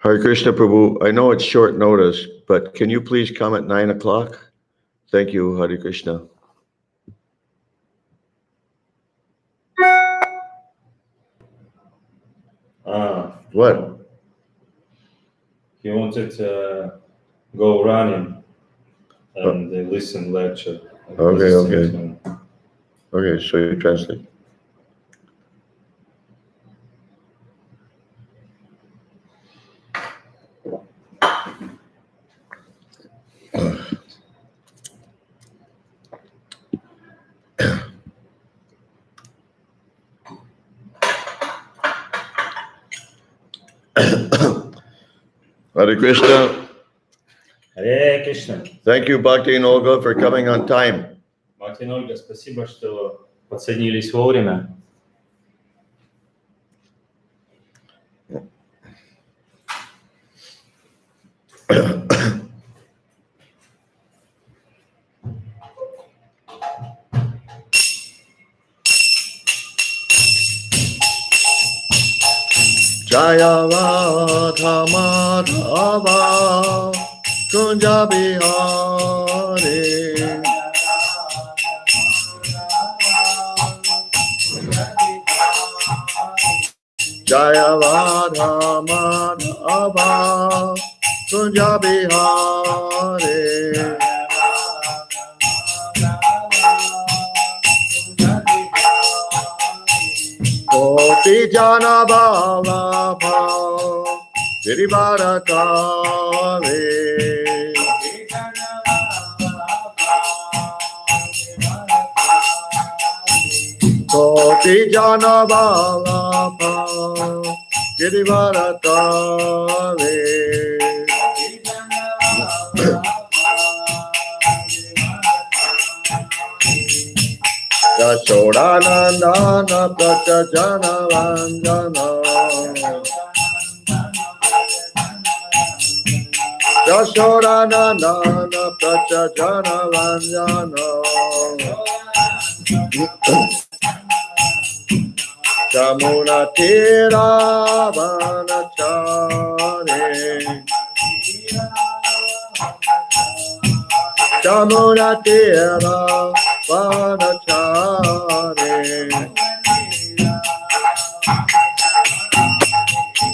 Hare Krishna Prabhu, I know it's short notice, but can you please come at 9 o'clock? Thank you, Hare Krishna. What? He wanted to go running and listen lecture. Okay. Okay, so you translate. Hare Krishna. Hare Krishna. Thank you, Bhakti and Olga, for coming on time. Бхакти и Ольга, спасибо, что подсоединились вовремя. Jaya Radha Madhava Kunja Bihari Jaya Radha Madhava Kunja Bihari Gopi Jana Vallabha Girivardhari Gopi Jana Vallabha Girivardhari Yashodanandana Prachajana Vanjana Yashodanandana Prachajana Vanjana Jamuna Tira Vanachare Jamuna Tira Vanachare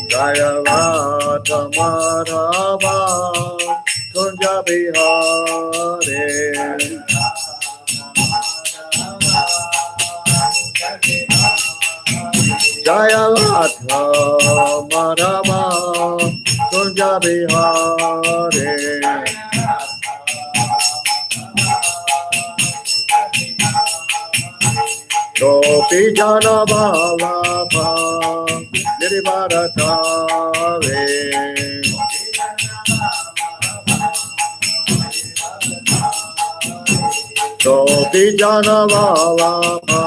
Jaya Radha Madhava Kunja Bihari Jaya Radha Madhava Kunja Bihari Gopi Jana Vallabha Girivardhari Gopi Jana Vallabha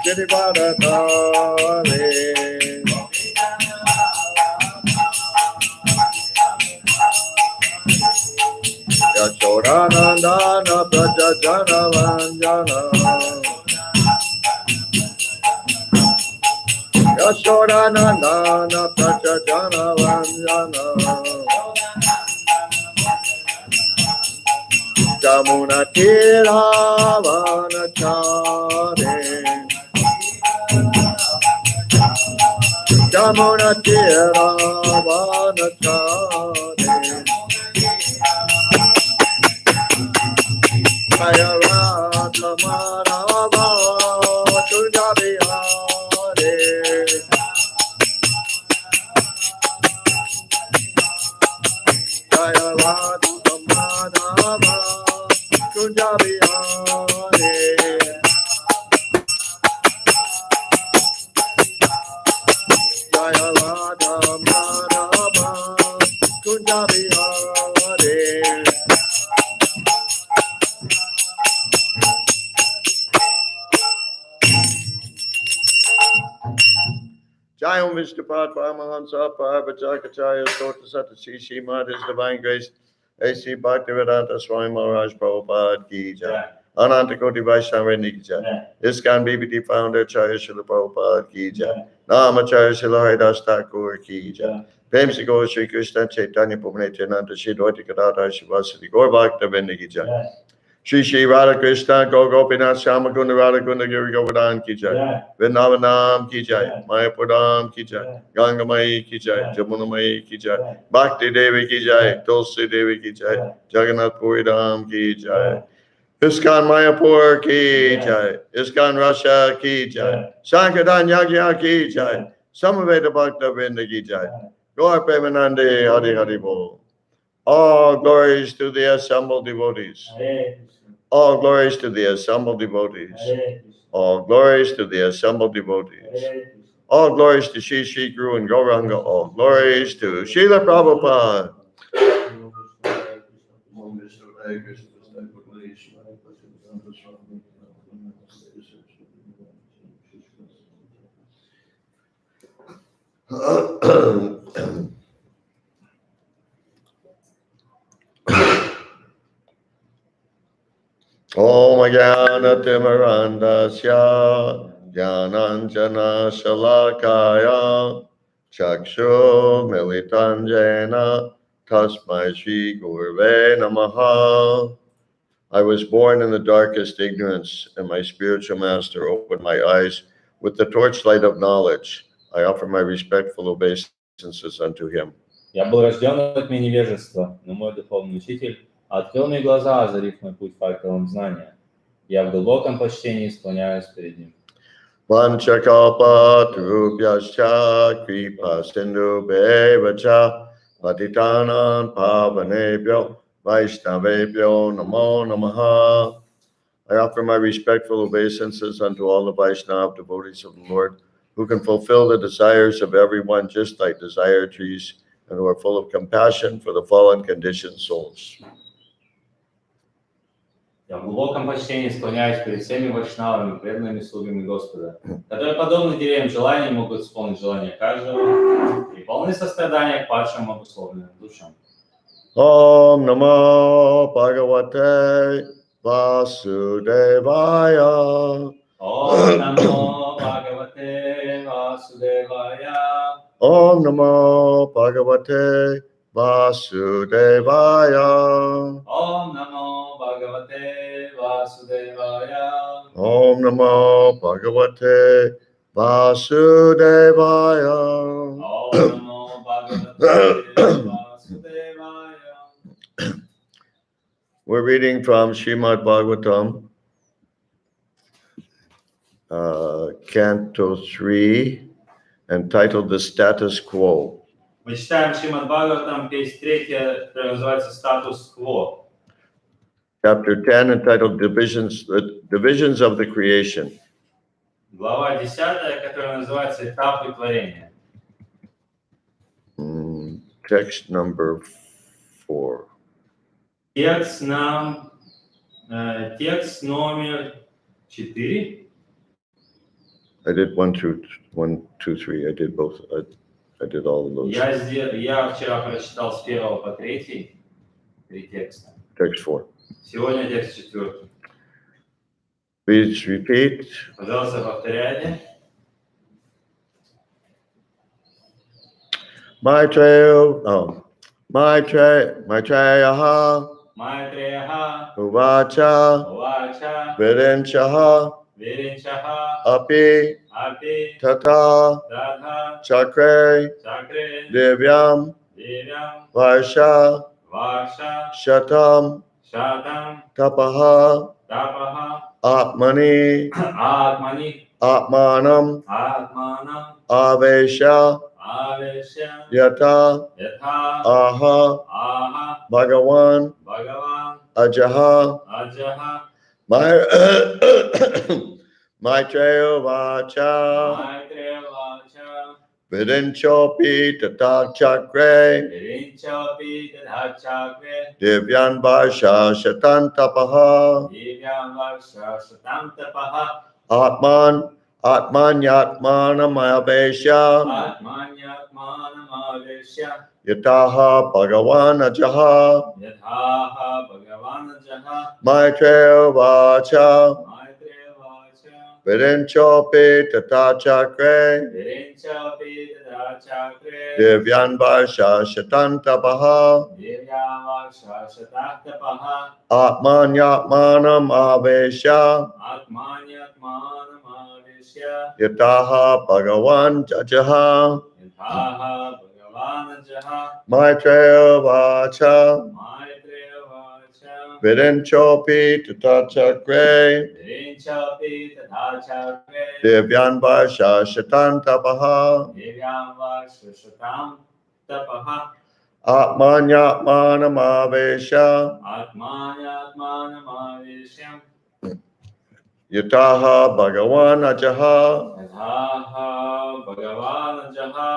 Girivardhari Yashodanandana Prachajana Vanjana Yashodanandana Prachajana Vanjana Jamuna Tira Vanachare Jamuna Tira Vanachare Jaya Radha Madhava Kunja Bihari Jaya Radha Madhava Kunja Bihari Jaya Radha Madhava Kunja Bihari Jai Om Vishnupad Paramahansa Parvacharya Sota Sata Srimad His Divine Grace A.C. Bhaktivedanta Swami Maharaj Prabhupada Ki Jai Ananta Koti Vaishnava Ki Jai ISKCON BBT Founder Acharya Srila Prabhupada Ki Jai Namacharya Srila Haridas Thakur Ki Jai Pemsigo Shri Krishna Chaitanya Pumnetananda Shri Dvaita Gadadhar Shivasati Gaur Bhakta Vrinda Ki Jai. Shri Shri Radha Krishna Go Gopinath Shama Kunda Radha Kunda Giri Govardhan Ki Jai. Vrindavanam Ki Jai. Mayapuram Ki Jai. Gangamai Ki Jai. Jamunamai Ki Jai. Bhakti Devi Ki Jai. Tulsi Devi Ki Jai. Jagannath Puri Dham Ki Jai. ISKCON Mayapur Ki Jai. ISKCON Russia Ki Jai. Sankirtan Yagya Ki Jai. Samaveta Bhakta Vrinda Ki Jai. Gaur Premanande Hari Hari Bol. All glories to the assembled devotees. All glories to the assembled devotees. All glories to the assembled devotees. All glories to Shri Shri Guru and Gauranga. All glories to Srila Prabhupada. Om Jnana Timirandasya Jnananjana Shalakaya Chakshu Militanjena Tasmai Shri Gurve Namaha. I was born in the darkest ignorance, and my spiritual master opened my eyes with the torchlight of knowledge. I offer my respectful obeisances unto him. Я был рожден в тьме невежества, но мой духовный учитель открыл мне глаза, озарив мой путь факелом знания. Я в глубоком почтении склоняюсь перед ним. Vanchakalpa Trubhyascha Kripa Sindhu Bevacha Patitanan Pavanebhyo Vaishnavebhyo Namo Namaha. I offer my respectful obeisances unto all the Vaishnava devotees of the Lord, who can fulfill the desires of everyone just like desire trees, and who are full of compassion for the fallen conditioned souls. Я в глубоком почтении склоняюсь перед всеми вайшнавами, преданными слугами Господа, которые, подобно деревьям желаний, могут исполнить желания каждого и полны сострадания к падшим обусловленным душам. Om Namo Bhagavate Vasudevaya. Om Namo Bhagavate Vasudevaya. Om Namo Bhagavate Vasudevaya. Om Namo Bhagavate Vasudevaya. Om Namo Bhagavate Vasudevaya. Om Namo Bhagavate Vasudevaya. We're reading from Srimad Bhagavatam, Canto 3, entitled The Status Quo. Мы читаем Srimad Bhagavatam, песнь 3, которая называется «Статус-кво». Chapter 10, entitled Divisions of the Creation. Глава 10, которая называется «Этапы творения». Text number 4. Текст номер 4. I did 1, 2, 3. I did both. I did all of those. Я вчера прочитал с 1 по 3 текста. Text 4. Сегодня текст 4. Please repeat. Пожалуйста, повторяйте. Maitreyaha Maitreyaha Uvacha Virinchaha Api Tata Chakre Divyam Varsha Shatam Tapaha Atmani Atmanam Avesha Yata Aha Bhagavan Ajaha Maitreya Vacha Virinchopi Tata Chakre Divyan Varsha Shatantapaha Atmanyatmanam Avesha Yataha Bhagavan Ajaha Maitreya Vacha Virinchopi tata chakre Virinchapi Chakre Divyan Varsha Shatantapaha Divyavarsha Shataktapaha Atmanyatmanam Avesha Atmanyatmanamavishya Yataha Bhagavan Jajaha Yathaha Bhagavan Jaha Maitreya Vacha Maitreya Vacha Virinchopi tata chakre Virinchapi Chakre Divyan Varsha Shatantapaha Divyavarsha Shatam Tapaha Atmanyatmanam Avesha Atmanyatmanamavishya Yataha Bhagavan Ajaha Yathaha Bhagavan Jaha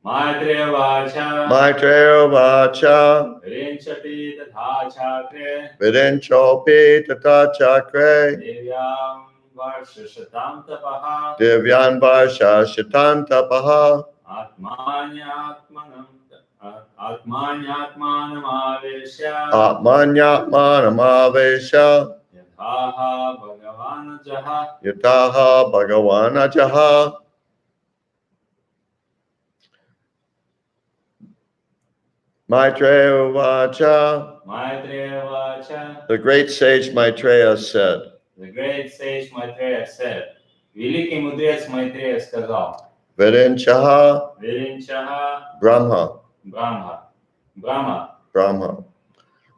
Maitreya Vacha Maitreya Vacha Virinchapi Chakre Virinchopi tata chakre Divyam Varsha Shatam Tapaha Divyan Varsha Shatantapaha Atmanyatmanam Atmanyatmanamavishya Atmanyatmanam Avesha Yathaha Bhagavan Jaha Yataha Bhagavan Ajaha Maitreya Vacha. Maitreya Vacha. The great sage Maitreya said, The great sage Maitreya said, Великий мудрец Майтрея сказал, Virinchaha Virinchaha Brahma Brahma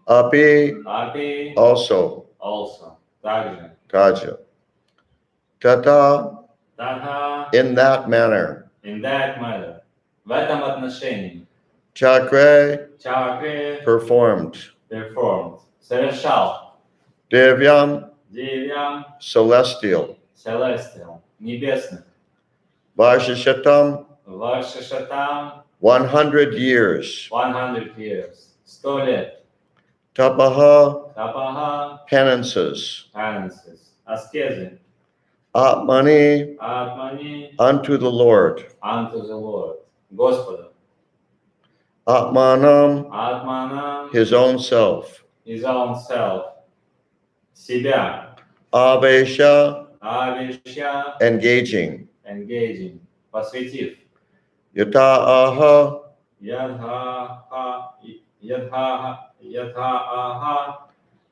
Api Api also также Kaja Tata Tata in that manner in that matter в этом отношении Chakre Chakre performed совершал Divyam Divyam celestial celestial небесных Vashashatam Varshashatam 100 years 100 years 100 лет Tapaha Tapaha penances penances аскезы Atmani Atmani unto the Lord unto the Lord Господу Atmanam Atmanam his own self his own self себя Avesha Avishya engaging engaging посвятив Yataaha Yatha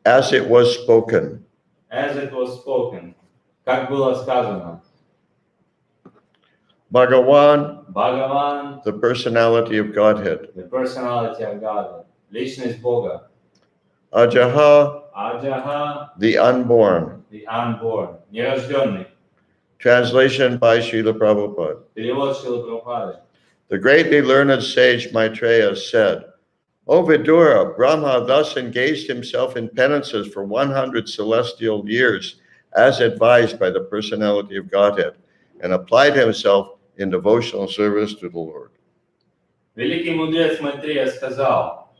as it was spoken as it was spoken как было сказано Bhagavan Bhagavan the personality of Godhead the personality of God личность Бога Ajaha Аджаха the unborn the unborn нерожденный translation by Srila Prabhupada. перевод Шрилы Прабхупады. The greatly learned sage Maitreya said, O Vidura, Brahma thus engaged himself in penances for 100 celestial years, as advised by the personality of Godhead, and applied himself in devotional service to the Lord. Великий мудрец Майтрея сказал,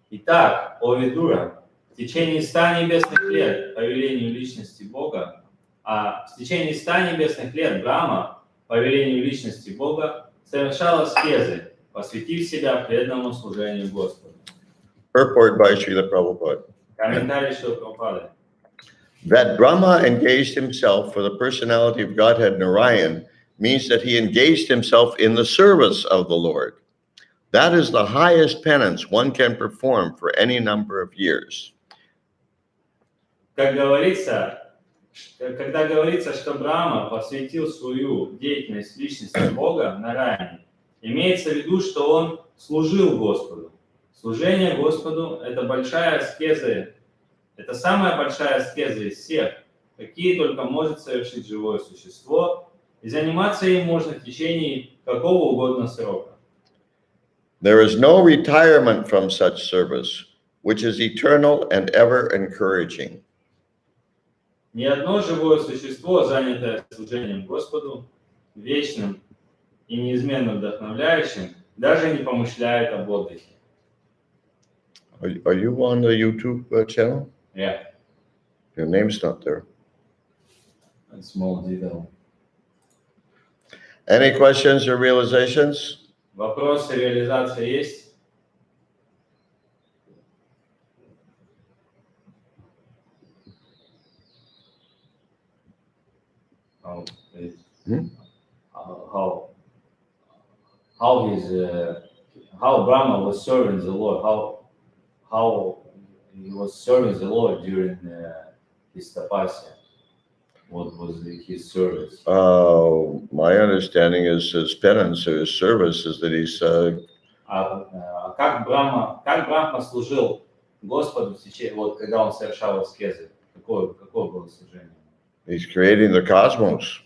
«Итак, о Видура, в течение 100 небесных лет по велению личности Бога, в течение 100 небесных лет Брахма по велению личности Бога совершал аскезы, посвятив себя преданному служению Господу». Purport by Srila Prabhupada. Комментарий Шрилы Прабхупады. That Brahma engaged himself for the personality of Godhead Narayan means that he engaged himself in the service of the Lord. That is the highest penance one can perform for any number of years. Как говорится, когда говорится, что Брахма посвятил свою деятельность личности Бога Нараяне, имеется в виду, что он служил Господу. Служение Господу – это большая аскеза, это самая большая аскеза из всех, какие только может совершить живое существо, и заниматься им можно в течение какого угодно срока. There is no retirement from such service, which is eternal and ever encouraging. Ни одно живое существо, занятое служением Господу, вечным и неизменно вдохновляющим, даже не помышляет об отдыхе. Are you on the YouTube channel? Yeah. Your name's not there. A small detail. Any questions or realizations? Вопросы реализации есть? how Brahma was serving the Lord, how he was serving the Lord during his tapasya. What was his service? My understanding is his penance or his service is that he's Как Брахма служил Господу в течение, вот когда он совершал аскезы? Какое было служение? he's creating the cosmos.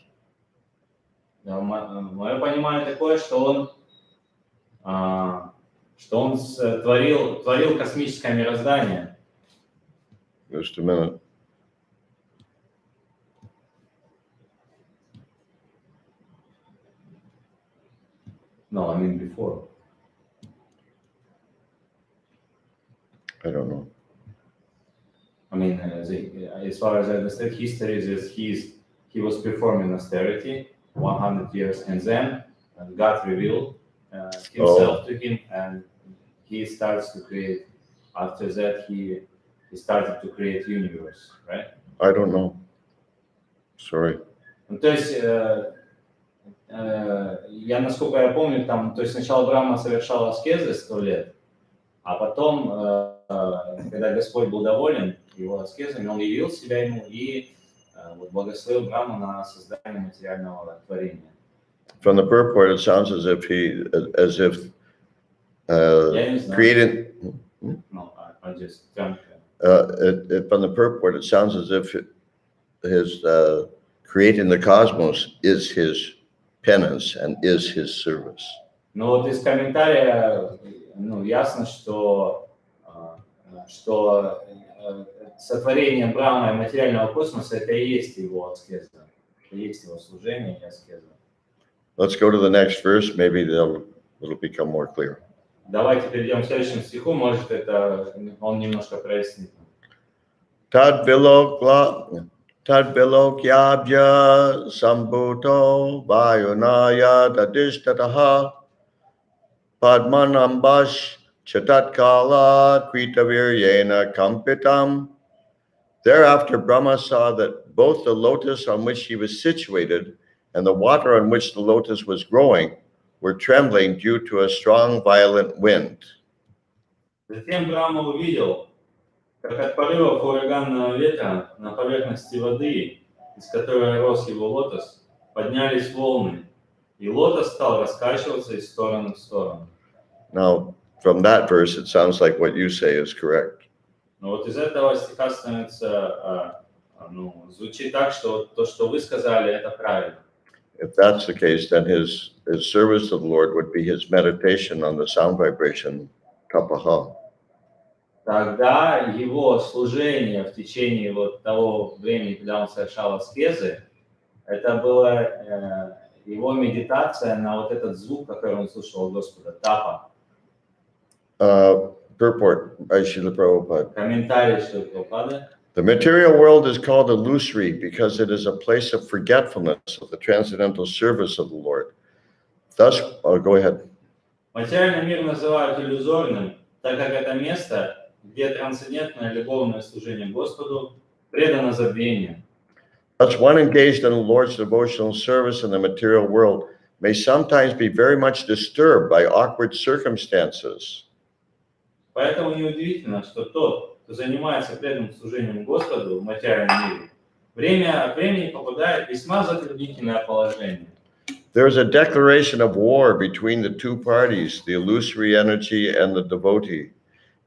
Мое понимание такое, что он творил космическое мироздание. Just a minute. No, I mean before. I don't know. I mean, as far as I understand, history is that he was performing austerity 100 years, and then God revealed himself to him, and he starts to create. After that, he started to create universe, right? I don't know. Sorry. То есть, я, насколько я помню, там, то есть сначала Брахма совершал аскезы 100 лет, а потом, когда Господь был доволен его аскезами, он явил себя ему и вот, благословил Брахму на создание материального творения. From the purport, it sounds as if created. No, I just jumped. From the purport, it sounds as if his creating the cosmos is his penance and is his service. Но вот из комментария, ясно, что сотворение Брахмы материального космоса это и есть его аскеза, это и есть его служение и аскеза. Let's go to the next verse. Maybe it'll become more clear. Давайте перейдем к следующему стиху, может это он немножко прояснит. Tad vilokyabhya sambuto vayunaya tadishtataha padmanambash chatatkala kritaviryena kampitam. Thereafter Brahma saw that both the lotus on which he was situated and the water on which the lotus was growing were trembling due to a strong violent wind. Затем Брахма увидел, как от порывов ураганного ветра на поверхности воды, из которой рос его лотос, поднялись волны, и лотос стал раскачиваться из стороны в сторону. Now, from that verse, it sounds like what you say is correct. Но вот из этого стиха становится, звучит так, что то, что вы сказали, это правильно. If that's the case, then his service to the Lord would be his meditation on the sound vibration, tapaha. Тогда его служение в течение вот того времени, когда он совершал аскезы, это была его медитация на вот этот звук, который он слушал от Господа, тапа. Purport by Srila Prabhupada. Комментарий Шрилы Прабхупады. The material world is called illusory because it is a place of forgetfulness of the transcendental service of the Lord. Thus, go ahead. Материальный мир называют иллюзорным, так как это место, где трансцендентное любовное служение Господу предано забвению. Thus, one engaged in the Lord's devotional service in the material world may sometimes be very much disturbed by awkward circumstances. Поэтому неудивительно, что тот, кто занимается преданным служением Господу в материальном мире, время от времени попадает в весьма затруднительное положение. There is a declaration of war between the two parties, the illusory energy and the devotee,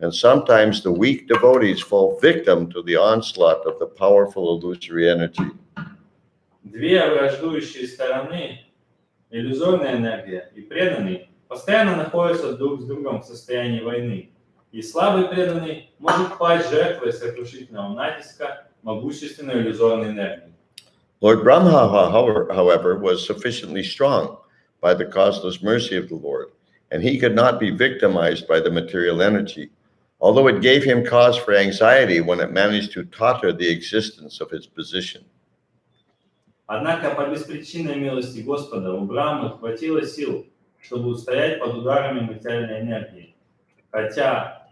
and sometimes the weak devotees fall victim to the onslaught of the powerful illusory energy. Две враждующие стороны, иллюзорная энергия и преданный, постоянно находятся друг с другом в состоянии войны. И слабый преданный может пасть жертвой сокрушительного натиска могущественной иллюзорной энергии. Lord Brahma, however, was sufficiently strong by the causeless mercy of the Lord, and he could not be victimized by the material energy, although it gave him cause for anxiety when it managed to totter the existence of his position. Однако по беспричинной милости Господа у Брахмы хватило сил, чтобы устоять под ударами материальной энергии, хотя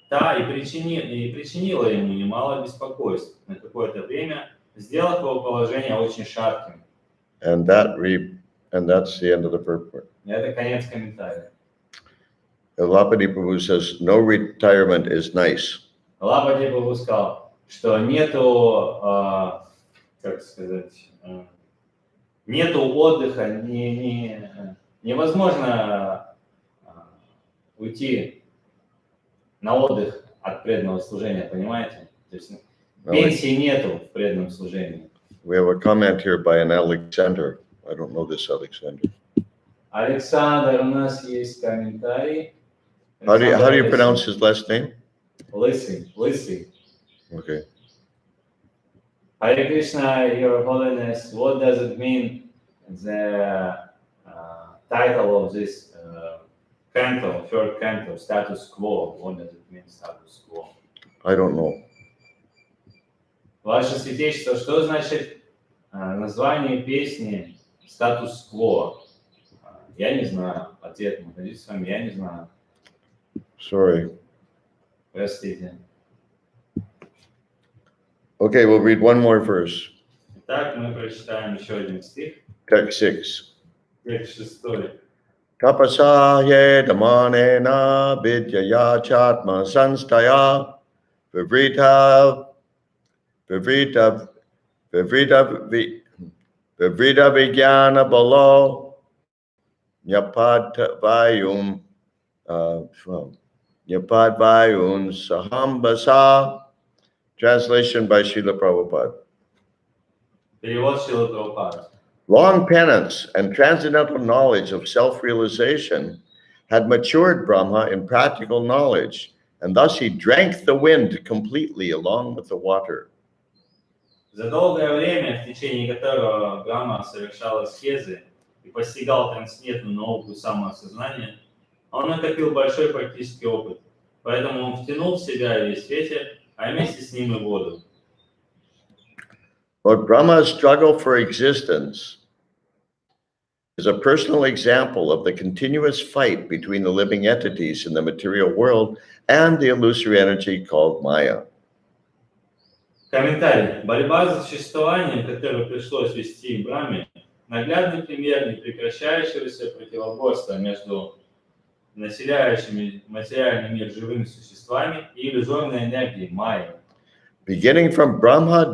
та и причинила ему немало беспокойств на какое-то время, сделав его положение очень шатким. And that's the end of the purport. Это конец комментария. Elapati Prabhu says, no retirement is nice. Лапати Прабху сказал, что нету, как сказать, нету отдыха, невозможно уйти на отдых от преданного служения, понимаете? То есть пенсии нету в преданном служении. We have a comment here by an Alexander. I don't know this Alexander. Александр, у нас есть комментарий. How do you pronounce his last name? Лысый. Okay. Hare Krishna, Your Holiness, what does it mean, the title of this canto, third canto, status quo? What does it mean, status quo? I don't know. Ваше Святейшество, что значит название песни «Статус-кво»? Я не знаю. Ответ находится с вами, я не знаю. Sorry. Простите. Okay, we'll read one more verse. Итак, мы прочитаем еще один стих. Text 6. Текст 6. Tapasaye damanena vidyaya chatma sanstaya vivrita vigyana balo nyapad vayun sahambasa. Translation by Srila Prabhupada. Перевод Шрилы Прабхупады. Long penance and transcendental knowledge of self-realization had matured Brahma in practical knowledge, and thus he drank the wind completely along with the water. За долгое время, в течение которого Брахма совершал аскезы и постигал трансцендентную науку самоосознания, он накопил большой практический опыт, поэтому он втянул в себя весь ветер, а вместе с ним и воду. But Brahma's struggle for existence is a personal example of the continuous fight between the living entities in the material world and the illusory energy called Maya. Комментарий. Борьба за существование, которую пришлось вести Брахме, наглядный пример непрекращающегося противоборства между населяющими материальный мир живыми существами и иллюзорной энергией Майи. Beginning from Brahma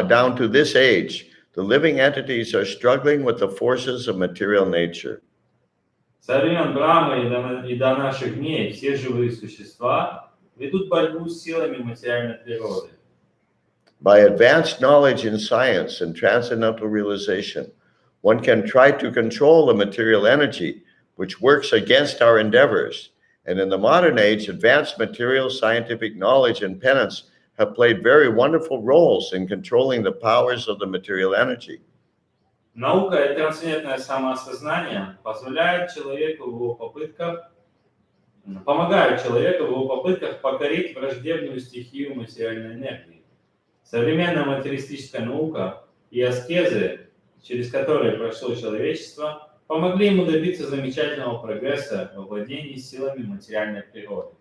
down to this age, the living entities are struggling with the forces of material nature. Со времен Брахмы и до наших дней все живые существа ведут борьбу с силами материальной природы. By advanced knowledge in science and transcendental realization, one can try to control the material energy which works against our endeavors. And in the modern age, advanced material scientific knowledge and penance have played very wonderful roles in controlling the powers of the material energy. Наука и трансцендентное самоосознание помогают человеку в его попытках покорить враждебную стихию материальной энергии. Современная материалистическая наука и аскезы, через которые прошло человечество, помогли ему добиться замечательного прогресса во владении силами материальной природы.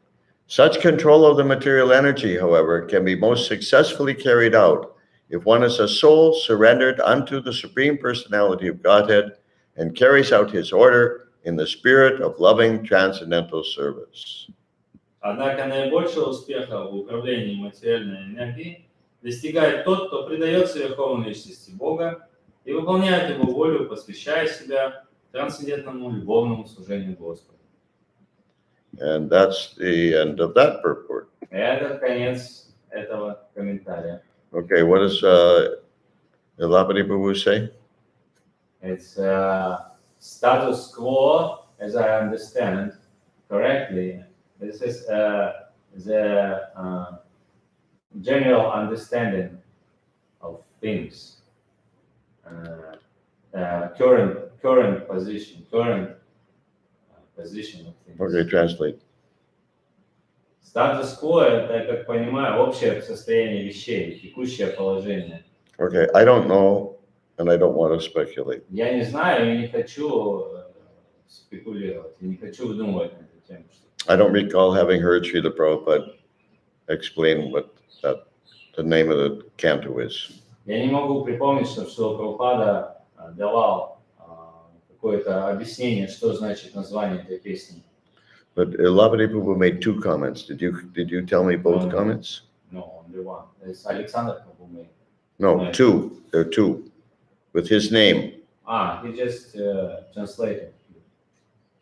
Such control of the material energy, however, can be most successfully carried out if one is a soul surrendered unto the Supreme Personality of Godhead and carries out his order in the spirit of loving transcendental service. Однако наибольшего успеха в управлении материальной энергией достигает тот, кто предается Верховной Личности Бога и выполняет Его волю, посвящая себя трансцендентному любовному служению Господу. And that's the end of that purport. Это конец этого комментария. Okay, what does Elapati Prabhu say? It's status quo, as I understand correctly. This is the general understanding of things, current position of things. Okay, translate. Статус-кво – это, я как понимаю, общее состояние вещей, текущее положение. Okay, I don't know, and I don't want to speculate. Я не знаю и не хочу спекулировать, и не хочу выдумывать на эту тему. I don't recall having heard Srila Prabhupada explain what the name of the canto is. Я не могу припомнить, что Шрила Прабхупада давал какое-то объяснение, что значит название этой песни. But a lot of people made two comments. Did you tell me both No. comments? No, only one. It's Alexander Prabhu. No, two. There are two. With his name. He just translated.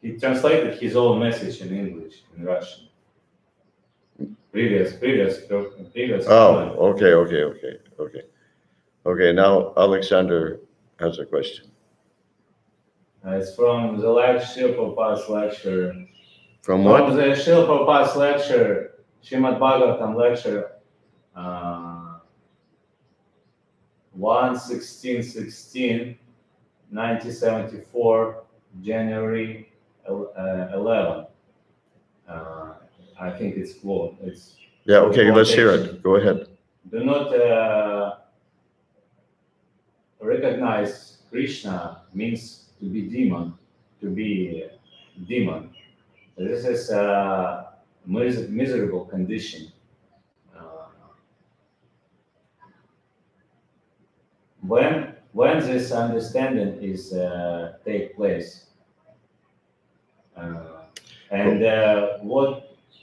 He translated his own message in English, in Russian. Previous. Oh, okay. Now Alexander has a question. It's from the Srila Prabhupada's lecture. From what? From the Srila Prabhupada's lecture, Srimad Bhagavatam lecture, 1/16/16, 1974, January 11. I think it's quote. Yeah, okay, let's hear it. Go ahead. Do not recognize Krishna means to be demon, This is a miserable condition. When this understanding is take place,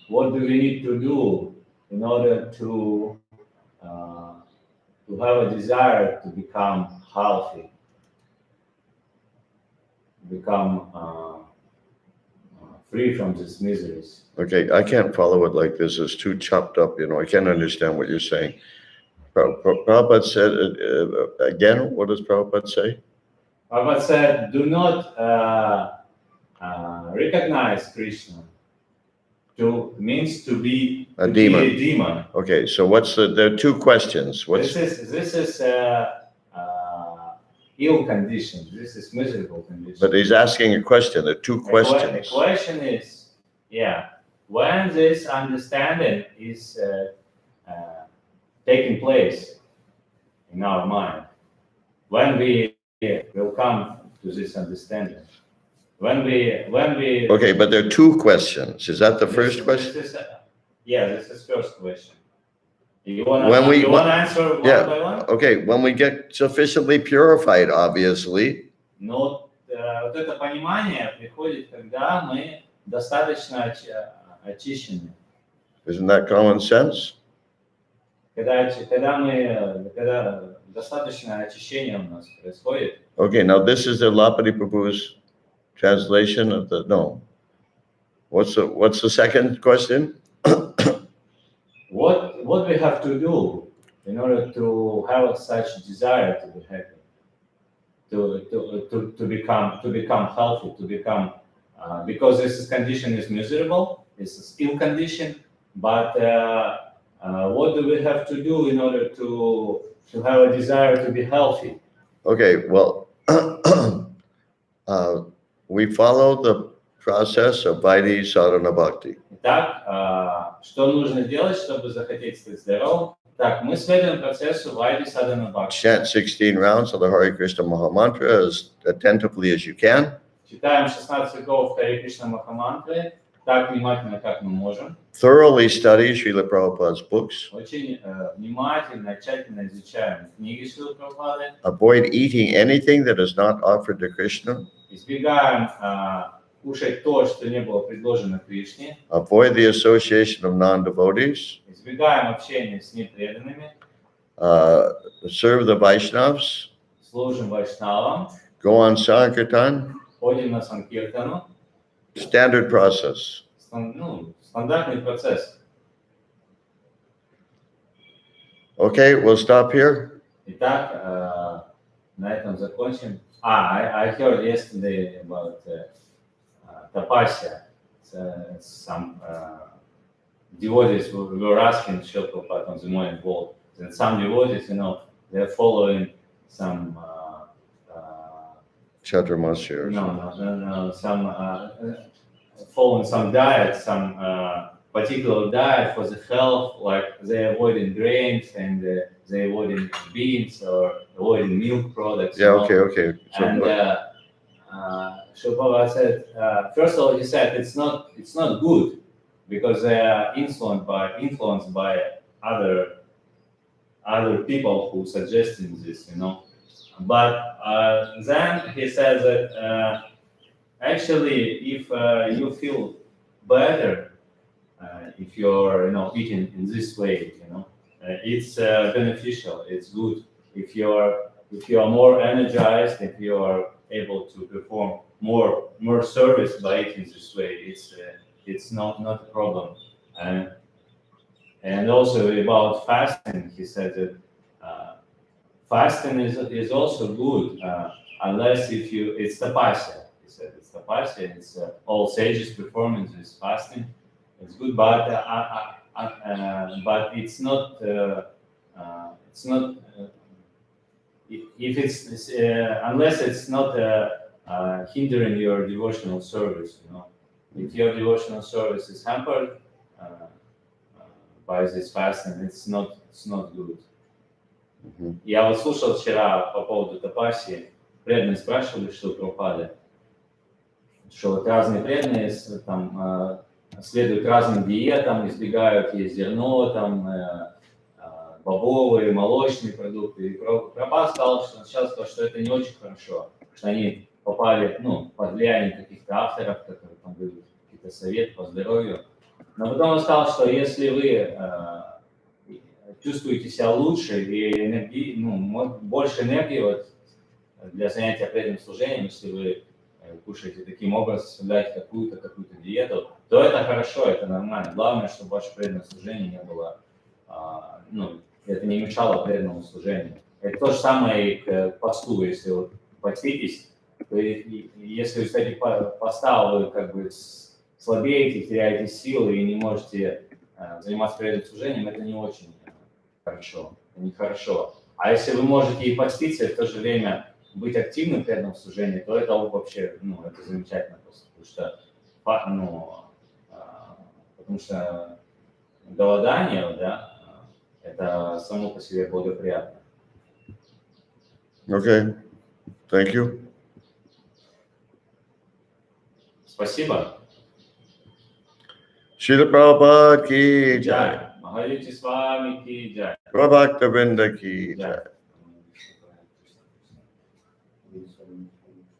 what do we need to do in order to have a desire to become healthy, become free from these miseries? Okay, I can't follow it like this. It's too chopped up, I can't understand what you're saying. Prabhupada said, again, what does Prabhupada say? Prabhupada said, do not recognize Krishna. Means to be A demon. Be a demon. Okay, so there are two questions. This is ill condition. This is miserable condition. But he's asking a question. There are two questions. The question is, when this understanding is taking place in our mind, when we will come to this understanding, when we Okay, but there are two questions. Is that the first question? This is first question. You want When we- to answer one yeah. by one? Okay, when we get sufficiently purified, obviously, Но вот это понимание приходит, когда мы достаточно очищены. isn't that common sense? Когда достаточное очищение у нас происходит. Okay, now this is the Lapati Prabhu's translation of what's the second question? What we have to do in order to have such desire to be happy, to become healthy, to become because this condition is miserable, it's a ill condition, but what do we have to do in order to have a desire to be healthy? Okay, well, we follow the process of Vaidhi Sadhana Bhakti. Итак, что нужно делать, чтобы захотеть стать здоровым? Так, мы следуем процессу Вайди Садхана Бхакти. Chant 16 rounds of the Hare Krishna Mahamantra as attentively as you can. Читаем 16 веков Харе Кришна Махамантры так внимательно, как мы можем. Thoroughly study Srila Prabhupada's books. Очень внимательно, тщательно изучаем книги Шрилы Прабхупады. Avoid eating anything that is not offered to Krishna. Избегаем кушать то, что не было предложено Кришне. Avoid the association of non-devotees. Избегаем общения с непреданными. Serve the Vaishnavas. Служим вайшнавам. Go on Sankirtan. Ходим на Санкиртану. Standard process. Стандартный процесс. Okay, we'll stop here. Итак, на этом закончим. I heard yesterday about tapasya. Some devotees were asking Srila Prabhupada on the morning walk. And some devotees, they're following some Chaturmasya or something. Following some diet, some particular diet for the health, like they're avoiding grains and they're avoiding beans or avoiding milk products. Yeah, okay. So, And Srila Prabhupada said, first of all, he said it's not good because they are influenced by other other people who suggesting this, you know. But then he says that actually, if you feel better, if you're, you know, eating in this way, you know, it's beneficial. It's good. If you are more energized, if you are able to perform more service by eating this way, it's not a problem. And also about fasting, he said that fasting is also good, unless if you, it's tapasya. He said it's tapasya. It's all sages performance is fasting. It's good, but it's not. It's not. If it's unless it's not hindering your devotional service, you know. If your devotional service is hampered by this fasting, it's not good. Я вот слушал вчера по поводу тапаси, преданные спрашивали, что пропали, что вот разные преданные там следуют разным диетам, избегают есть зерно, там бобовые, молочные продукты. И Прабхупада сказал, что сначала сказал, что это не очень хорошо, что они попали, ну, под влияние каких-то авторов, которые там дают какие-то советы по здоровью. Но потом он сказал, что если вы чувствуете себя лучше и больше энергии вот, для занятия преданным служением, если вы кушаете таким образом, соблюдаете какую-то диету, то это хорошо, это нормально. Главное, чтобы ваше преданное служение не было, это не мешало преданному служению. Это то же самое и к посту. Если вы поститесь, то если, кстати, поста вы как бы слабеете, теряете силы и не можете заниматься преданным служением, это не очень хорошо, нехорошо. А если вы можете и поститься, и в то же время быть активным в преданном служении, то это вообще, это замечательно просто, потому что голодание, да, это само по себе благоприятно. Okay, thank you. Спасибо. Srila Prabhupada ki jai. Джай. Махарити с вами ки джай. Prabhakta Vrinda ki jai. Джай.